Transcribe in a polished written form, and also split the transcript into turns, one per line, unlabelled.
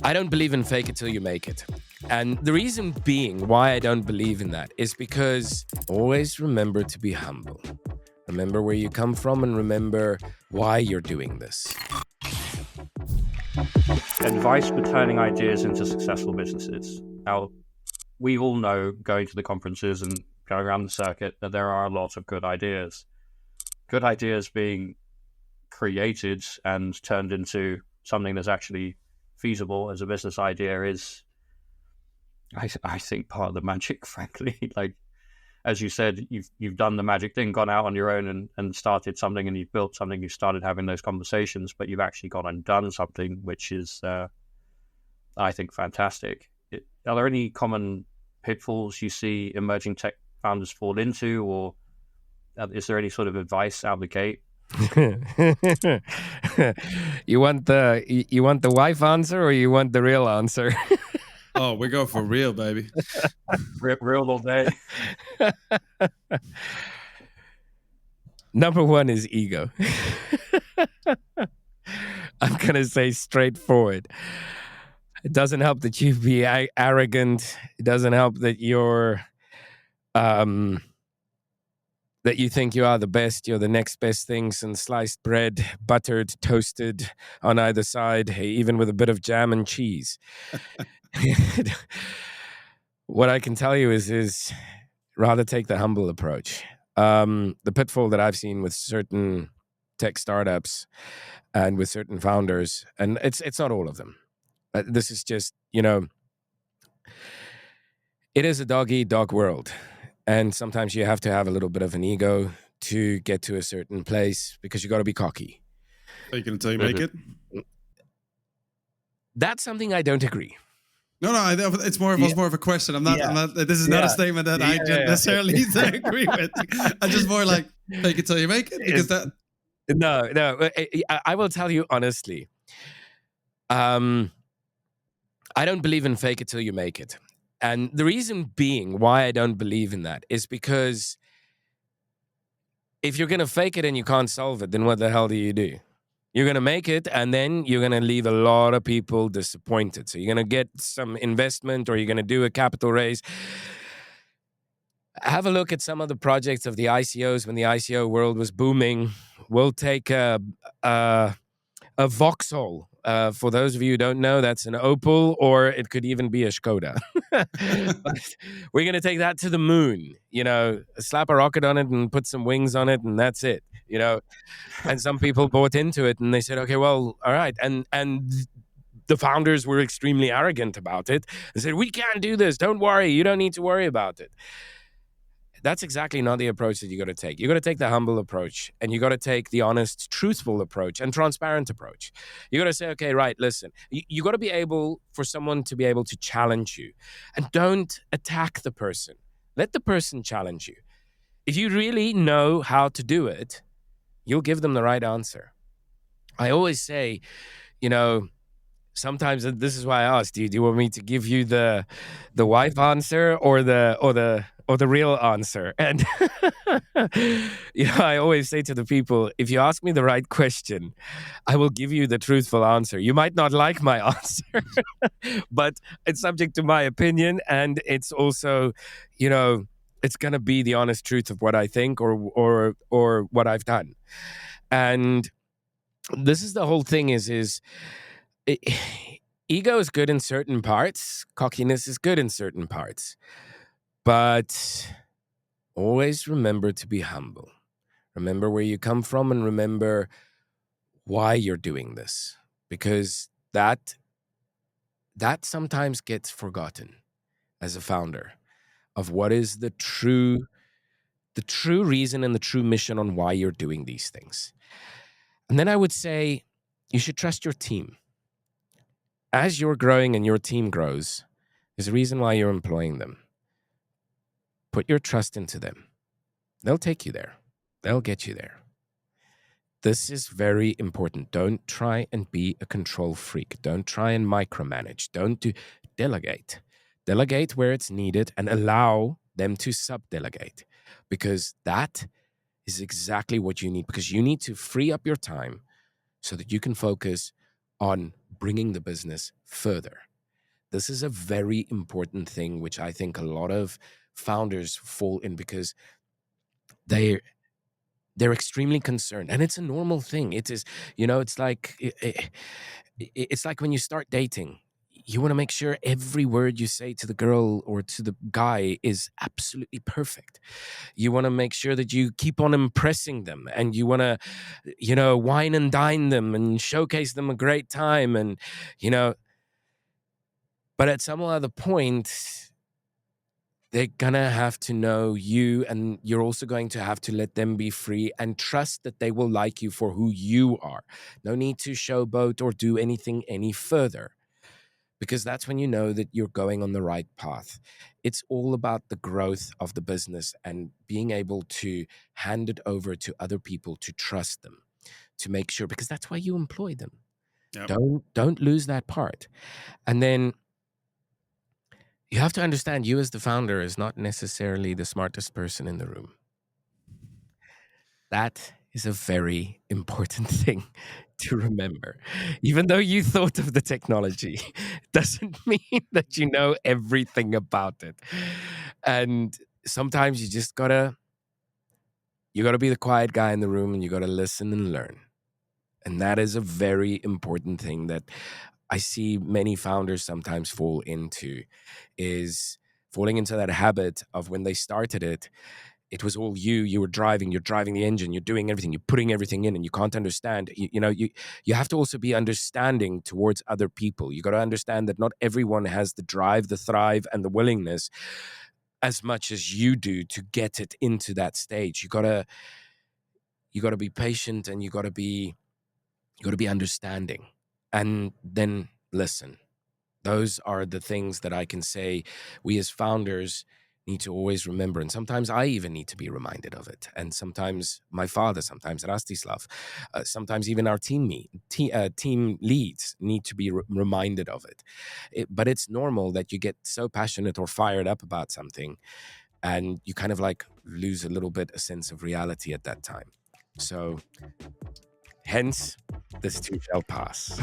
I don't believe in fake it till you make it. And the reason being why I don't believe in that is because always remember to be humble. Remember where you come from and remember why you're doing this.
Advice for turning ideas into successful businesses. Now, we all know, going to the conferences and going around the circuit, that there are a lot of good ideas. Good ideas being created and turned into something that's actually feasible as a business idea is, I think, part of the magic, frankly. Like, as you said, you've done the magic thing, gone out on your own and started something, and you've built something, you started having those conversations, but you've actually gone and done something, which is, I think, fantastic. Are there any common pitfalls you see emerging tech founders fall into, or is there any sort of advice out the gate?
You want the wife answer or you want the real answer?
Oh, we go for real, baby.
Real all day.
Number one is ego. I'm going to say straightforward. It doesn't help that you be arrogant. It doesn't help that that you think you are the best, you're the next best thing since sliced bread, buttered, toasted on either side, even with a bit of jam and cheese. What I can tell you is rather take the humble approach. The pitfall that I've seen with certain tech startups and with certain founders, and it's not all of them. This is just, it is a dog-eat-dog world. And sometimes you have to have a little bit of an ego to get to a certain place because you got to be cocky.
Fake it until you make it?
That's something I don't agree.
No, it's more of a question. I'm not. This is not a statement that I necessarily agree with. I'm just more like fake it till you make it, because that.
No. I will tell you honestly. I don't believe in fake it till you make it. And the reason being why I don't believe in that is because if you're going to fake it and you can't solve it, then what the hell do? You're going to make it, and then you're going to leave a lot of people disappointed. So you're going to get some investment, or you're going to do a capital raise. Have a look at some of the projects of the ICOs when the ICO world was booming. We'll take a Vauxhall. For those of you who don't know, that's an Opel, or it could even be a Skoda. But we're going to take that to the moon, slap a rocket on it and put some wings on it, and that's it, And some people bought into it and they said, okay, well, all right. And the founders were extremely arrogant about it. They said, we can't do this. Don't worry. You don't need to worry about it. That's exactly not the approach that you got to take. You got to take the humble approach, and you got to take the honest, truthful approach and transparent approach. You got to say, okay, right, listen, you got to be able for someone to be able to challenge you, and don't attack the person. Let the person challenge you. If you really know how to do it, you'll give them the right answer. I always say, sometimes this is why I asked you, do you want me to give you the wife answer or the real answer? And I always say to the people, if you ask me the right question, I will give you the truthful answer. You might not like my answer, but it's subject to my opinion, and it's also, it's going to be the honest truth of what I think or what I've done. And this is the whole thing is ego is good in certain parts. Cockiness is good in certain parts. But always remember to be humble. Remember where you come from and remember why you're doing this. Because that sometimes gets forgotten as a founder of what is the true reason and the true mission on why you're doing these things. And then I would say you should trust your team. As you're growing and your team grows, there's a reason why you're employing them. Put your trust into them. They'll take you there. They'll get you there. This is very important. Don't try and be a control freak. Don't try and micromanage. Delegate. Delegate where it's needed and allow them to sub-delegate, because that is exactly what you need, because you need to free up your time so that you can focus on bringing the business further. This is a very important thing, which I think a lot of founders fall in because they're extremely concerned, and it's a normal thing. It is, it's like it's like when you start dating, you want to make sure every word you say to the girl or to the guy is absolutely perfect. You want to make sure that you keep on impressing them, and you want to, wine and dine them and showcase them a great time, and but at some other point, they're gonna have to know you, and you're also going to have to let them be free and trust that they will like you for who you are. No need to showboat or do anything any further, because that's when you know that you're going on the right path. It's all about the growth of the business and being able to hand it over to other people, to trust them, to make sure, because that's why you employ them. Yep. Don't lose that part. And then you have to understand, you as the founder is not necessarily the smartest person in the room. That is a very important thing to remember. Even though you thought of the technology, doesn't mean that you know everything about it. And sometimes you just gotta be the quiet guy in the room, and you gotta listen and learn. And that is a very important thing that I see many founders sometimes fall into, is falling into that habit of when they started it, it was all you were driving, you're driving the engine, you're doing everything, you're putting everything in, and you can't understand. You have to also be understanding towards other people. You got to understand that not everyone has the drive, the thrive, and the willingness as much as you do to get it into that stage. You got to be patient, and you got to be understanding, and then listen. Those are the things that I can say we as founders need to always remember. And sometimes I even need to be reminded of it. And sometimes my father, sometimes Rastislav, sometimes even our team leads need to be reminded of it. But it's normal that you get so passionate or fired up about something, and you kind of like lose a little bit a sense of reality at that time. So hence, this too shall pass.